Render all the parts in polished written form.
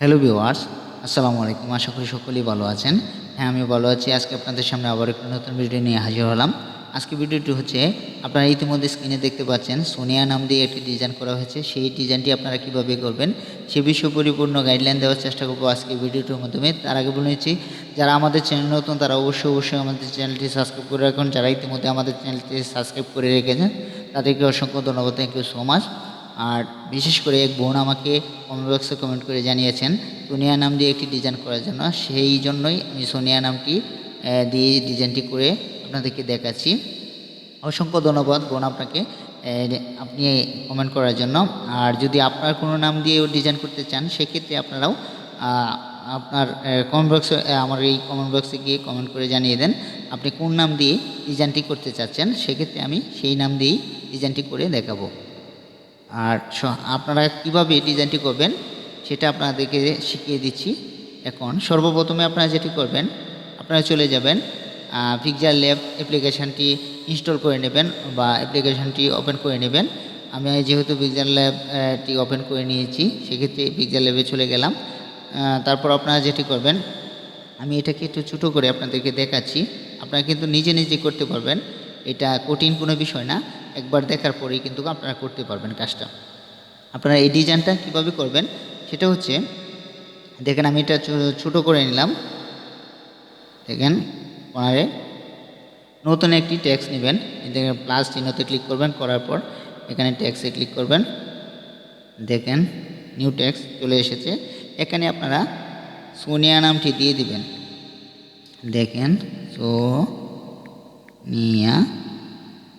Hello viewers, আসসালামু আলাইকুম। আশা করি সকলেই ভালো আছেন। হ্যাঁ, আমি ভালো আছি। আজকে আপনাদের সামনে আবার একটা নতুন ভিডিও নিয়ে হাজির হলাম। আজকে ভিডিওটি হচ্ছে, আপনারা ইতিমধ্যে স্ক্রিনে দেখতে পাচ্ছেন সোনিয়া নাম দিয়ে একটি ডিজাইন করা হয়েছে। সেই ডিজাইনটি আপনারা কিভাবে করবেন সে বিষয়ে পরিপূর্ণ গাইডলাইন দেওয়ার চেষ্টা করব আজকে ভিডিওটির মাধ্যমে। তার আগে বলে নিচ্ছি, যারা আমাদের চ্যানেল নতুন তারা অবশ্যই আমাদের চ্যানেলটি সাবস্ক্রাইব করে রাখুন। যারা ইতিমধ্যে আমাদের চ্যানেলটি সাবস্ক্রাইব করে রেখেছেন তাদেরকে অসংখ্য ধন্যবাদ, থ্যাংক ইউ সো মাচ। আর বিশেষ করে এক বোন আমাকে কমেন্ট বক্সে কমেন্ট করে জানিয়েছেন সোনিয়া নাম দিয়ে একটি ডিজাইন করার জন্য। সেই জন্যই আমি সোনিয়া নামটি দিয়ে ডিজাইনটি করে আপনাদেরকে দেখাচ্ছি। অসংখ্য ধন্যবাদ বোন আপনাকে, আপনি কমেন্ট করার জন্য। আর যদি আপনার কোনো নাম দিয়েও ডিজাইন করতে চান সেক্ষেত্রে আপনারাও আপনার কমেন্ট বক্সে, আমার এই কমেন্ট বক্সে গিয়ে কমেন্ট করে জানিয়ে দেন আপনি কোন নাম দিয়ে ডিজাইনটি করতে চাচ্ছেন। সেক্ষেত্রে আমি সেই নাম দিয়েই ডিজাইনটি করে দেখাবো। আর আপনারা কীভাবে ডিজাইনটি করবেন সেটা আপনাদেরকে শিখিয়ে দিচ্ছি। এখন সর্বপ্রথমে আপনারা যেটি করবেন, আপনারা চলে যাবেন পিক্সেল ল্যাব অ্যাপ্লিকেশানটি ইনস্টল করে নেবেন বা অ্যাপ্লিকেশানটি ওপেন করে নেবেন। আমি যেহেতু পিক্সেল ল্যাবটি ওপেন করে নিয়েছি সেক্ষেত্রে পিক্সেল ল্যাবে চলে গেলাম। তারপর আপনারা যেটি করবেন, আমি এটাকে একটু ছোটো করে আপনাদেরকে দেখাচ্ছি। আপনারা কিন্তু নিজে নিজে করতে পারবেন, এটা কঠিন কোনো বিষয় না। একবার দেখার পরেই কিন্তু আপনারা করতে পারবেন কাজটা। আপনারা এই ডিজাইনটা কীভাবে করবেন সেটা হচ্ছে, দেখেন আমি এটা ছোটো করে নিলাম। দেখেন কর্নারে নতুন একটি ট্যাক্স নেবেন, দেখেন প্লাস চিহ্নতে ক্লিক করবেন, করার পর এখানে ট্যাক্সে ক্লিক করবেন। দেখেন নিউ ট্যাক্স চলে এসেছে। এখানে আপনারা সোনিয়া নামটি দিয়ে দিবেন। দেখেন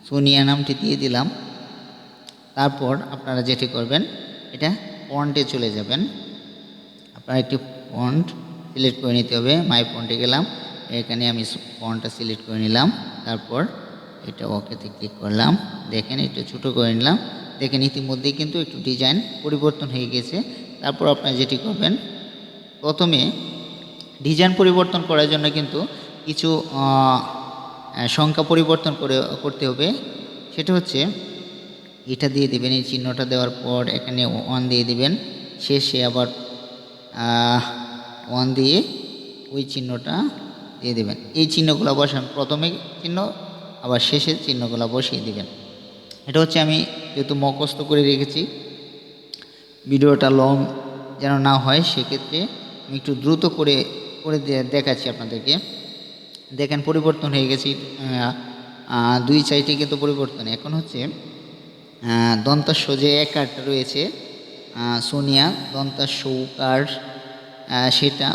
সোনিয়া নামটি দিয়ে দিলাম। তারপর আপনারা যেটি করবেন, এটা ফন্টে চলে যাবেন। আপনারা একটি ফন্ট সিলেক্ট করে নিতে হবে। মাই ফন্টে গেলাম, এখানে আমি ফন্টটা সিলেক্ট করে নিলাম। তারপর এটা ওকেতে ক্লিক করলাম। দেখেন একটু ছোটো করে নিলাম। দেখেন ইতিমধ্যেই কিন্তু একটু ডিজাইন পরিবর্তন হয়ে গেছে। তারপর আপনারা যেটি করবেন, প্রথমে ডিজাইন পরিবর্তন করার জন্য কিন্তু কিছু সংখ্যা পরিবর্তন করতে হবে। সেটা হচ্ছে, এটা দিয়ে দেবেন, এই চিহ্নটা দেওয়ার পর এখানে 1 দিয়ে দিবেন। শেষে আবার 1 দিয়ে ওই চিহ্নটা দিয়ে দেবেন। এই চিহ্নগুলো বসান, প্রথমে চিহ্ন আবার শেষের চিহ্নগুলো বসিয়ে দিবেন। এটা হচ্ছে আমি যেহেতু মুখস্থ করে রেখেছি, ভিডিওটা লং যেন না হয় সেক্ষেত্রে আমি একটু দ্রুত করে দেখাচ্ছি আপনাদেরকে। দেখেন পরিবর্তন হয়ে গেছি, দুই সাইডে কিন্তু পরিবর্তন। এখন হচ্ছে দন্তাস্ব যে একারটা রয়েছে সোনিয়া দন্তাস্ব উকার, সেটা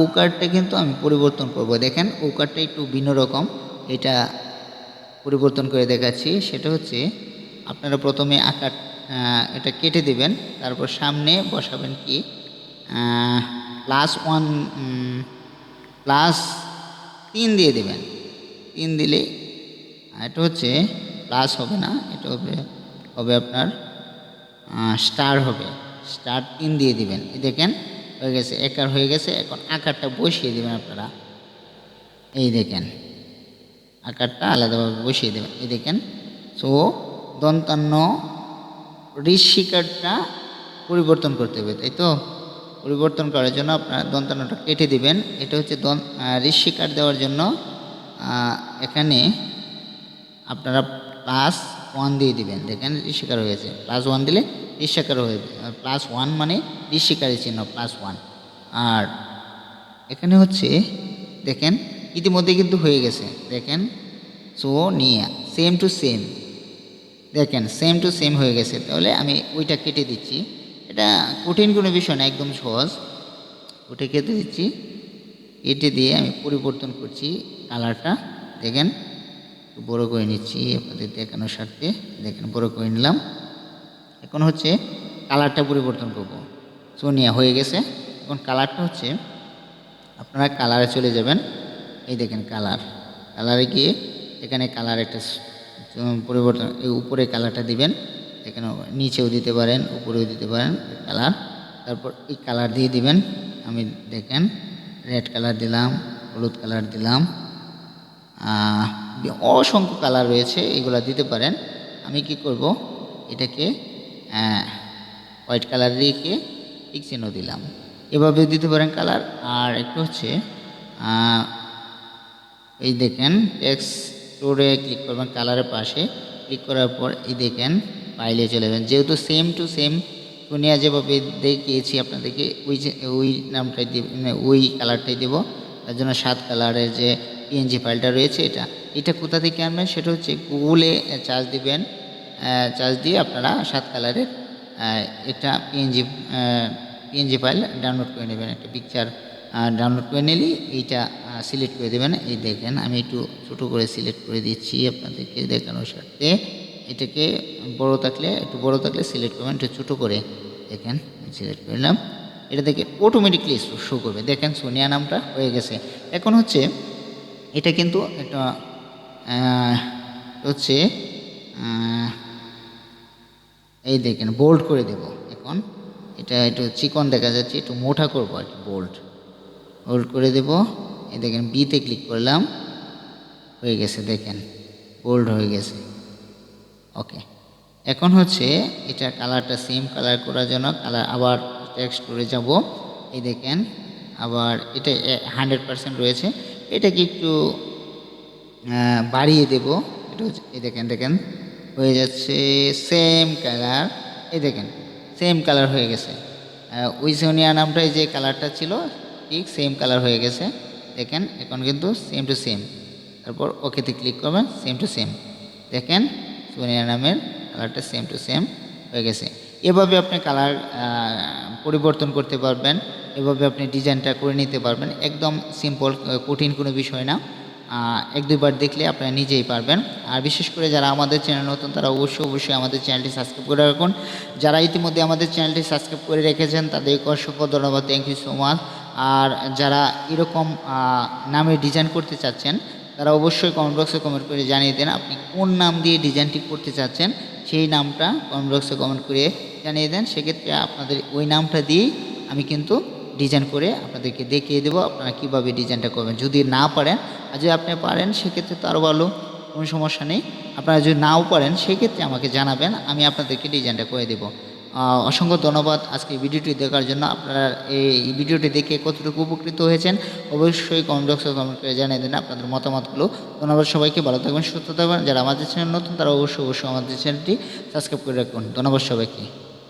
ওকারটা কিন্তু আমি পরিবর্তন করব। দেখেন ওকারটা একটু ভিন্ন রকম, এটা পরিবর্তন করে দেখাচ্ছি। সেটা হচ্ছে, আপনারা প্রথমে আকার এটা কেটে দেবেন, তারপর সামনে বসাবেন কি +1 +3 দিয়ে দেবেন। 3 দিলে এটা হচ্ছে প্লাস হবে না, এটা হবে আপনার স্টার হবে। স্টার 3 দিয়ে দিবেন। দেখেন হয়ে গেছে, একার হয়ে গেছে। এখন আকারটা বসিয়ে দেবেন আপনারা। এই দেখেন আকারটা আলাদাভাবে বসিয়ে দেবেন। এই দেখেন দন্তান্ন ঋষিকারটা পরিবর্তন করতে হবে, তাই তো? পরিবর্তন করার জন্য আপনার দন্তান্নটা কেটে দিবেন। এটা হচ্ছে ঋষিকার দেওয়ার জন্য এখানে আপনারা +1 দিয়ে দিবেন। দেখেন ঋষিকার হয়ে গেছে, +1 দিলে ঋষিকার হয়ে যাবে। +1 মানে ঋষিকারের চিহ্ন +1। আর এখানে হচ্ছে দেখেন ইতিমধ্যে কিন্তু হয়ে গেছে। দেখেন সোনিয়া সেম টু সেম, দেখেন সেম টু সেম হয়ে গেছে। তাহলে আমি ওইটা কেটে দিচ্ছি। এটা কঠিন কোনো বিষয় না, একদম সহজ। ওটা কেটে দিচ্ছি। কেটে দিয়ে আমি পরিবর্তন করছি কালারটা। দেখেন একটু বড়ো করে নিচ্ছি আপনাদের দেখানোর স্বার্থে। দেখেন বড়ো করে নিলাম। এখন হচ্ছে কালারটা পরিবর্তন করব। সোনিয়া হয়ে গেছে। এখন কালারটা হচ্ছে, আপনারা কালারে চলে যাবেন। এই দেখেন কালারে গিয়ে এখানে কালার একটা পরিবর্তন, এই উপরে কালারটা দিবেন। এখানে নিচেও দিতে পারেন, উপরেও দিতে পারেন কালার। তারপর এই কালার দিয়ে দিবেন। আমি দেখেন রেড কালার দিলাম, হলুদ কালার দিলাম, অসংখ্য কালার রয়েছে, এগুলা দিতে পারেন। আমি কি করব, এটাকে হোয়াইট কালার রেখে টিক চিহ্ন দিলাম। এভাবে দিতে পারেন কালার। আর একটু হচ্ছে এই দেখেন টেক্সট স্টোরে ক্লিক করবেন, কালারের পাশে ক্লিক করার পর এই দেখেন ফাইলে চলে যাবেন। যেহেতু সেম টু সেম সোনিয়া যেভাবে দেখিয়েছি আপনাদেরকে ওই নামটাই ওই কালারটাই দেবো। তার জন্য 7 কালারের যে পিএনজি ফাইলটা রয়েছে এটা কোথা থেকে আনবেন, সেটা হচ্ছে গুগলে চার্জ দিবেন। চার্জ দিয়ে আপনারা 7 কালারের একটা পিএনজি ফাইল ডাউনলোড করে নেবেন। একটা পিকচার ডাউনলোড করে নিলেই এইটা সিলেক্ট করে দেবেন। এই দেখেন আমি একটু ছোটো করে সিলেক্ট করে দিচ্ছি আপনাদেরকে দেখানোর স্বার্থে। এটাকে একটু বড় থাকলে সিলেক্ট করবেন, একটু ছোটো করে দেখেন সিলেক্ট করে নিলাম। এটা দেখে অটোমেটিকলি শো করবে। দেখেন সোনিয়া নামটা হয়ে গেছে। এখন হচ্ছে এটা কিন্তু একটা হচ্ছে এই দেখেন বোল্ড করে দেব। এখন এটা একটু চিকন দেখা যাচ্ছে, একটু মোটা করবো আর কি। বোল্ড করে দেব। এই দেখেন বিতে ক্লিক করলাম, হয়ে গেছে। দেখেন বোল্ড হয়ে গেছে। ওকে, এখন হচ্ছে এটা কালারটা সেম কালার করার জন্য আবার টেক্সট করে যাব। এই দেখেন আবার এটা 100% রয়েছে, এটাকে একটু বাড়িয়ে দেব। এটা হচ্ছে এই দেখেন হয়ে যাচ্ছে সেম কালার। এই দেখেন সেম কালার হয়ে গেছে। ওই সোনিয়া নামটাই যে কালারটা ছিল ঠিক সেম কালার হয়ে গেছে। দেখেন এখন কিন্তু সেম টু সেম। তারপর ওকেতে ক্লিক করবেন, সেম টু সেম। দেখেন সোনিয়া নামের কালারটা সেম টু সেম হয়ে গেছে। এভাবে আপনি কালার পরিবর্তন করতে পারবেন, এভাবে আপনি ডিজাইনটা করে নিতে পারবেন। একদম সিম্পল, কঠিন কোনো বিষয় না। 1-2 বার দেখলে আপনারা নিজেই পারবেন। আর বিশেষ করে যারা আমাদের চ্যানেল নতুন তারা অবশ্যই আমাদের চ্যানেলটি সাবস্ক্রাইব করে রাখুন। যারা ইতিমধ্যে আমাদের চ্যানেলটি সাবস্ক্রাইব করে রেখেছেন তাদেরকে অসংখ্য ধন্যবাদ, থ্যাংক ইউ সো মাচ। আর যারা এরকম নামে ডিজাইন করতে চাচ্ছেন তারা অবশ্যই কমেন্ট বক্সে কমেন্ট করে জানিয়ে দেন আপনি কোন নাম দিয়ে ডিজাইনটি করতে চাচ্ছেন। সেই নামটা কমেন্ট বক্সে কমেন্ট করে জানিয়ে দেন। সেক্ষেত্রে আপনাদের ওই নামটা দিয়েই আমি কিন্তু ডিজাইন করে আপনাদেরকে দেখিয়ে দেবো আপনারা কীভাবে ডিজাইনটা করবেন। যদি না পারেন আর যদি আপনি পারেন সেক্ষেত্রে তো আরও ভালো, কোনো সমস্যা নেই। আপনারা যদি নাও পারেন সেক্ষেত্রে আমাকে জানাবেন, আমি আপনাদেরকে ডিজাইনটা করে দেবো। অসংখ্য ধন্যবাদ আজকে ভিডিওটি দেখার জন্য। আপনারা এই ভিডিওটি দেখে কতটুকু উপকৃত হয়েছেন অবশ্যই কমেন্ট বক্সে কমেন্ট করে জানিয়ে দেন আপনাদের মতামতগুলো। ধন্যবাদ সবাইকে, ভালো থাকবেন, সুস্থ থাকবেন। যারা আমাদের চ্যানেল নতুন তারা অবশ্যই আমাদের চ্যানেলটি সাবস্ক্রাইব করে রাখুন। ধন্যবাদ সবাইকে।